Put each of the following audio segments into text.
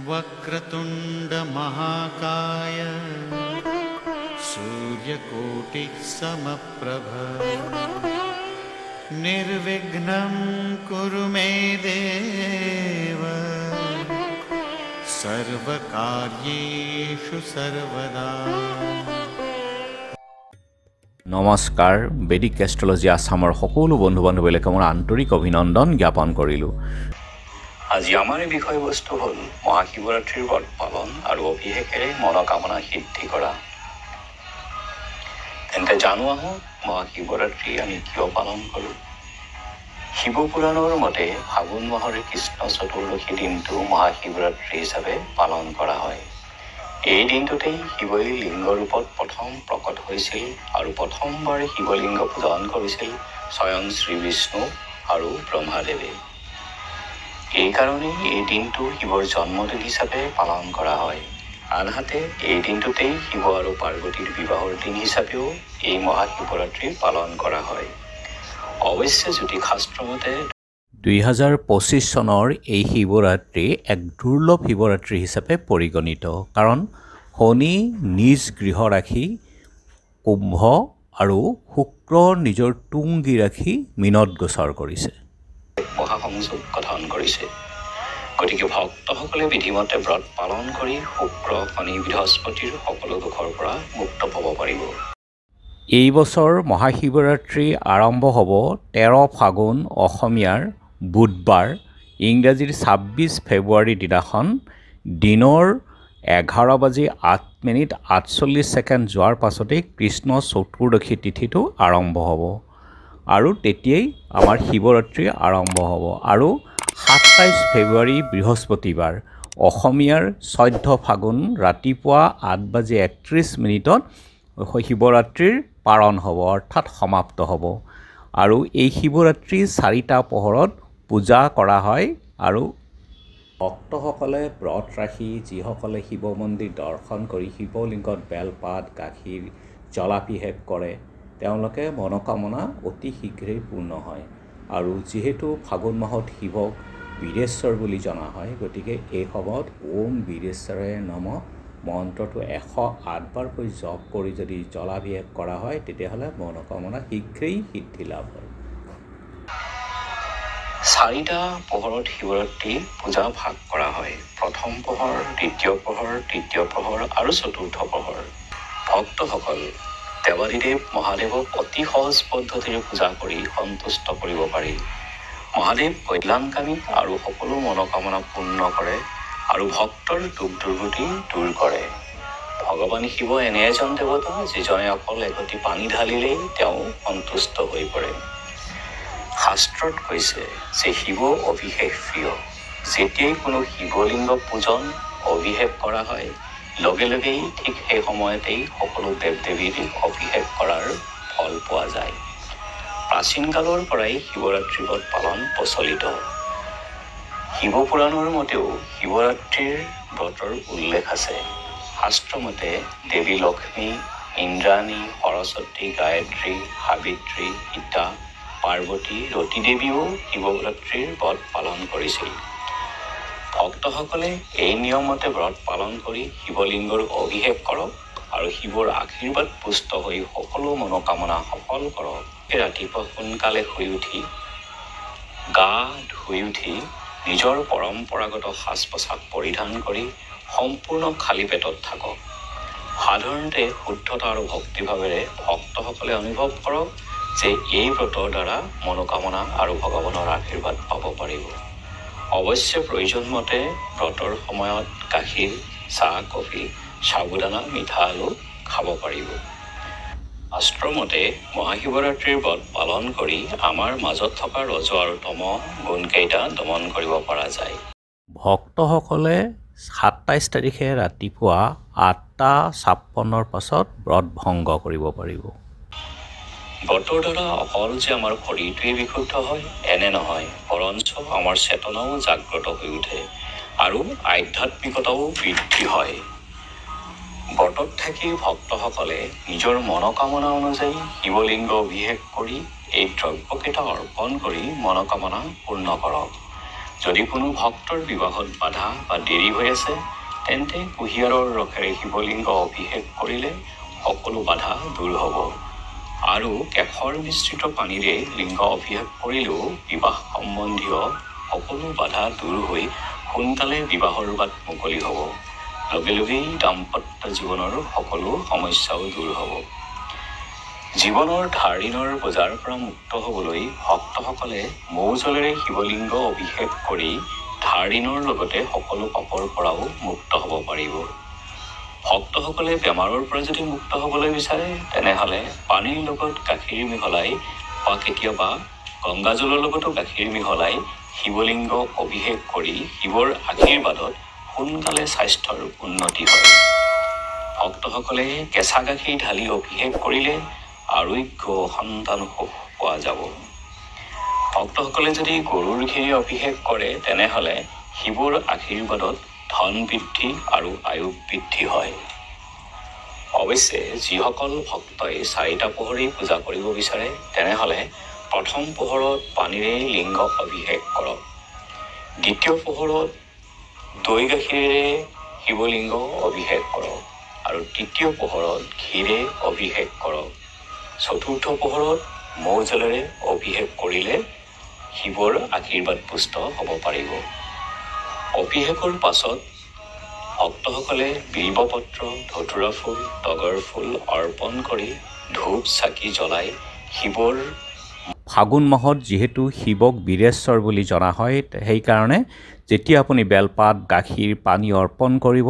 वक्रतुंड महाकाय सूर्यकोटि समप्रभ निर्विघ्नं कुरु मे देव सर्वकार्येषु सर्वदा। নমস্কাৰ বেদিক এষ্ট্ৰলজি আসামৰ সকলো বন্ধু বান্ধৱীলৈ মোৰ আন্তৰিক অভিনন্দন জ্ঞাপন কৰিলোঁ। আজি আমাৰ বিষয়বস্তু হ'ল মহাশিৱৰাত্ৰিৰ ব্ৰত পালন আৰু অভিষেকেৰে মনোকামনা সিদ্ধি কৰা। তেন্তে জানো আহোঁ মহাশিৱৰাত্ৰি আমি কিয় পালন কৰোঁ। শিৱ পুৰাণৰ মতে ফাগুন মাহৰ কৃষ্ণ চতুৰ্দশী দিনটো মহাশিৱৰাত্ৰি হিচাপে পালন কৰা হয়। এই দিনটোতেই শিৱই লিংগ ৰূপত প্ৰথম প্ৰকট হৈছিল আৰু প্ৰথমবাৰ শিৱলিংগ পূজন কৰিছিল স্বয়ং শ্ৰী বিষ্ণু আৰু ব্ৰহ্মাদেৱে। এইকাৰণেই এই দিনটো শিৱৰ জন্মদিন হিচাপে পালন কৰা হয়। আনহাতে এই দিনটোতেই শিৱ আৰু পাৰ্বতীৰ বিবাহৰ দিন হিচাপেও এই মহাশিৱৰাত্ৰি পালন কৰা হয়। অৱশ্যে জ্যোতিষশাস্ত্ৰ মতে 2025 চনৰ এই শিৱৰাত্ৰি এক দুৰ্লভ শিৱৰাত্ৰি হিচাপে পৰিগণিত, কাৰণ শনি নিজ গৃহ ৰাখি কুম্ভ আৰু শুক্ৰ নিজৰ তুংগী ৰাখি মীনত গোচৰ কৰিছে। মহাসংযোগ গঠন কৰিছে। গতিকে ভক্তসকলে বিধিমতে ব্ৰত পালন কৰি শুক্ৰ শনি বৃহস্পতিৰ সকলো দোষৰ পৰা মুক্ত পাব পাৰিব। এই বছৰ মহাশিৱৰাত্ৰি আৰম্ভ হ'ব 13 ফাগুন অসমীয়াৰ বুধবাৰ, ইংৰাজীৰ 26 ফেব্ৰুৱাৰী দিনাখন দিনৰ 11:08:48 যোৱাৰ পাছতেই কৃষ্ণ চতুৰ্দশী তিথিটো আৰম্ভ হ'ব আৰু তেতিয়াই আমাৰ শিৱৰাত্ৰি আৰম্ভ হ'ব। আৰু 27 ফেব্ৰুৱাৰী বৃহস্পতিবাৰ অসমীয়াৰ 14 ফাগুন ৰাতিপুৱা 8:31 শিৱৰাত্ৰিৰ পাৰণ হ'ব, অৰ্থাৎ সমাপ্ত হ'ব। আৰু এই শিৱৰাত্ৰি 4টা পোহৰত পূজা কৰা হয়। আৰু ভক্তসকলে ব্ৰত ৰাখি যিসকলে শিৱ মন্দিৰ দৰ্শন কৰি শিৱলিংগত বেলপাত গাখীৰ জলাভিষেক কৰে তেওঁলোকে মনোকামনা অতি শীঘ্ৰেই পূৰ্ণ হয়। আৰু যিহেতু ফাগুন মাহত শিৱক বীৰেশ্বৰ বুলি জনা হয়, গতিকে এই সময়ত ওম বীৰেশ্বৰায় নমঃ মন্ত্ৰটো 108 বাৰকৈ জপ কৰি যদি জলাভিষেক কৰা হয় তেতিয়াহ'লে মনোকামনা শীঘ্ৰেই সিদ্ধি লাভ হয়। 4টা পোহৰত শিৱৰাত্ৰি পূজা ভাগ কৰা হয়। প্ৰথম পোহৰ, দ্বিতীয় পোহৰ, তৃতীয় পোহৰ আৰু চতুৰ্থ পোহৰ। ভক্তসকল দেৱাদিদেৱ মহাদেৱক অতি সহজ পদ্ধতিৰে পূজা কৰি সন্তুষ্ট কৰিব পাৰি। মহাদেৱ কল্যাণকামী আৰু সকলো মনোকামনা পূৰ্ণ কৰে আৰু ভক্তৰ দুখ দুৰ্গতি দূৰ কৰে। ভগৱান শিৱ এনে এজন দেৱতা যিজনে অকল এগতি পানী ঢালিলেই তেওঁ সন্তুষ্ট হৈ পৰে। শাস্ত্ৰত কৈছে যে শিৱ অভিষেক প্ৰিয়। যেতিয়াই কোনো শিৱলিংগ পূজন অভিষেক কৰা হয় লগে লগেই ঠিক সেই সময়তেই সকলো দেৱ দেৱীৰ অভিষেক কৰাৰ ফল পোৱা যায়। প্ৰাচীন কালৰ পৰাই শিৱৰাত্ৰি ব্ৰত পালন প্ৰচলিত। শিৱ পুৰাণৰ মতেও শিৱৰাত্ৰিৰ ব্ৰতৰ উল্লেখ আছে। শাস্ত্ৰমতে দেৱী লক্ষ্মী, ইন্দ্ৰাণী, সৰস্বতী, গায়ত্ৰী, সাবিত্ৰী, সীতা, পাৰ্বতী, ৰতী দেৱীও শিৱৰাত্ৰিৰ ব্ৰত পালন কৰিছিল। ভক্তসকলে এই নিয়মতে ব্ৰত পালন কৰি শিৱলিংগৰ অভিষেক কৰক আৰু শিৱৰ আশীৰ্বাদ পুষ্ট হৈ সকলো মনোকামনা সফল কৰক। ৰাতিপুৱা সোনকালে শুই উঠি গা ধুই উঠি নিজৰ পৰম্পৰাগত সাজ পোছাক পৰিধান কৰি সম্পূৰ্ণ খালী পেটত থাকক। সাধাৰণতে শুদ্ধতা আৰু ভক্তিভাৱেৰে ভক্তসকলে অনুভৱ কৰক যে এই ব্ৰতৰ দ্বাৰা মনোকামনা আৰু ভগৱানৰ আশীৰ্বাদ পাব পাৰিব। অৱশ্যে প্ৰয়োজন মতে ব্ৰতৰ সময়ত গাখীৰ, চাহ, কফি, সাবুদানা, মিঠা আলু খাব পাৰিব। শাস্ত্ৰমতে মহাশিৱৰাত্ৰিৰ ব্ৰত পালন কৰি আমাৰ মাজত থকা ৰজ আৰু তম গুণকেইটা দমন কৰিব পৰা যায়। ভক্তসকলে 27 তাৰিখে ৰাতিপুৱা 8:56 পাছত ব্ৰত ভংগ কৰিব পাৰিব। ব্ৰতৰ দ্বাৰা অকল যে আমাৰ শৰীৰটোৱে বিশুদ্ধ হয় এনে নহয়, বৰঞ্চ আমাৰ চেতনাও জাগ্ৰত হৈ উঠে আৰু আধ্যাত্মিকতাও বৃদ্ধি হয়। ব্ৰতত থাকি ভক্তসকলে নিজৰ মনোকামনা অনুযায়ী শিৱলিংগ অভিষেক কৰি এই দ্ৰব্যকেইটা অৰ্পণ কৰি মনোকামনা পূৰ্ণ কৰক। যদি কোনো ভক্তৰ বিবাহত বাধা বা দেৰি হৈ আছে তেন্তে কুঁহিয়াৰৰ ৰসেৰে শিৱলিংগ অভিষেক কৰিলে সকলো বাধা দূৰ হ'ব। আৰু কেশৰ মিশ্ৰিত পানীৰে লিংগ অভিষেক কৰিলেও বিবাহ সম্বন্ধীয় সকলো বাধা দূৰ হৈ সোনকালে বিবাহৰ বাট মুকলি হ'ব। লগে লগেই দাম্পত্য জীৱনৰ সকলো সমস্যাও দূৰ হ'ব। জীৱনৰ ধাৰ ঋণৰ বোজাৰ পৰা মুক্ত হ'বলৈ ভক্তসকলে মৌ জলেৰে শিৱলিংগ অভিষেক কৰি ধাৰ ঋণৰ লগতে সকলো পাপৰ পৰাও মুক্ত হ'ব পাৰিব। ভক্তসকলে বেমাৰৰ পৰা যদি মুক্ত হ'বলৈ বিচাৰে তেনেহ'লে পানীৰ লগত গাখীৰ মিহলাই বা কেতিয়াবা গংগাজলৰ লগতো গাখীৰ মিহলাই শিৱলিংগ অভিষেক কৰি শিৱৰ আশীৰ্বাদত সোনকালে স্বাস্থ্যৰ উন্নতি হয়। ভক্তসকলে কেঁচা গাখীৰ ঢালি অভিষেক কৰিলে আৰোগ্য সন্তান সুখ পোৱা যাব। ভক্তসকলে যদি গৰুৰ ঘিৰে অভিষেক কৰে তেনেহ'লে শিৱৰ আশীৰ্বাদত ধন বৃদ্ধি আৰু আয়ু বৃদ্ধি হয়। অৱশ্যে যিসকল ভক্তই 4টা পোহৰেই পূজা কৰিব বিচাৰে তেনেহ'লে প্ৰথম পোহৰত পানীৰে লিংগ অভিষেক কৰক। দ্বিতীয় পোহৰত দৈ গাখীৰেৰে শিৱলিংগ অভিষেক কৰক আৰু তৃতীয় পোহৰত ঘিৰে অভিষেক কৰক। চতুৰ্থ পোহৰত মৌ জলেৰে অভিষেক কৰিলে শিৱৰ আশীৰ্বাদ পুষ্ট হ'ব পাৰিব। অভিষেকৰ পাছত ভক্তসকলে বিল্বপত্ৰ, ধতুৰা ফুল, তগৰ ফুল অৰ্পণ কৰি ধূপ চাকি জ্বলাই শিৱৰ ফাগুন মাহত যিহেতু শিৱক বীৰেশ্বৰ বুলি জনা হয়, সেইকাৰণে যেতিয়া আপুনি বেলপাত, গাখীৰ, পানী অৰ্পণ কৰিব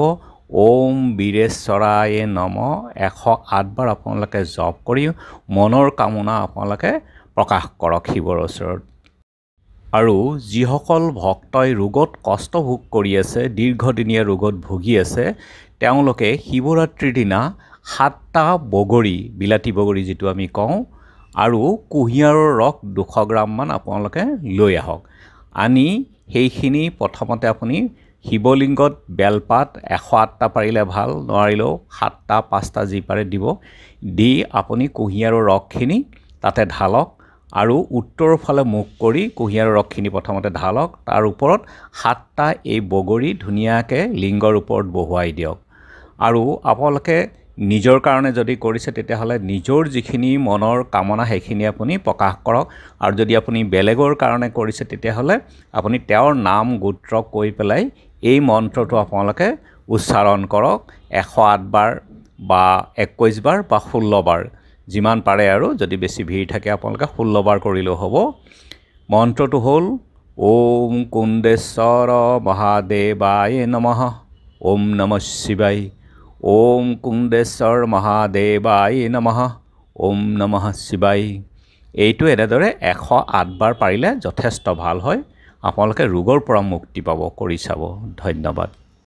ওম বীৰেশ্বৰায়ে নম 108 বাৰ আপোনালোকে জপ কৰি মনৰ কামনা আপোনালোকে প্ৰকাশ কৰক শিৱৰ ওচৰত। আৰু যিসকল ভক্তই ৰোগত কষ্ট ভোগ কৰি আছে, দীৰ্ঘদিনীয়া ৰোগত ভুগি আছে, তেওঁলোকে শিৱৰাত্ৰিৰ দিনা 7টা বগৰী, বিলাতী বগৰী যিটো আমি কওঁ, আৰু কুঁহিয়াৰৰ ৰস 200 গ্ৰামমান আপোনালোকে লৈ আহক। আনি সেইখিনি প্ৰথমতে আপুনি শিৱলিংগত বেলপাত 108টা পাৰিলে ভাল, নোৱাৰিলেও 7টা 5টা যি পাৰে দিব। দি আপুনি কুঁহিয়াৰৰ ৰসখিনি তাতে ঢালক আৰু উত্তৰৰ ফালে মুখ কৰি কুঁহিয়াৰৰ ৰসখিনি প্ৰথমতে ঢালক। তাৰ ওপৰত 7টা এই বগৰী ধুনীয়াকৈ লিংগৰ ওপৰত বহুৱাই দিয়ক। আৰু আপোনালোকে নিজৰ কাৰণে যদি কৰিছে তেতিয়াহ'লে নিজৰ যিখিনি মনৰ কামনা সেইখিনি আপুনি প্ৰকাশ কৰক। আৰু যদি আপুনি বেলেগৰ কাৰণে কৰিছে তেতিয়াহ'লে আপুনি তেওঁৰ নাম গোত্ৰ কৈ পেলাই এই মন্ত্ৰটো আপোনালোকে উচ্চাৰণ কৰক 108 বাৰ বা 21 বাৰ বা 16 বাৰ যিমান পাৰে। আৰু যদি বেছি ভিৰ থাকে আপোনালোকে 16 বাৰ কৰিলেও হ'ব। মন্ত্ৰটো হ'ল ওম কুণ্ডেশ্বৰ মহাদেৱায় নমঃ, ওম নমঃ শিৱায়, ওম কুণ্ডেশ্বৰ মহাদেৱায় নমঃ, ওম নমঃ শিৱায়। এইটো এনেদৰে 108 বাৰ পাৰিলে যথেষ্ট ভাল হয়। আপোনালোকে ৰোগৰ পৰা মুক্তি পাব। কৰি চাব। ধন্যবাদ।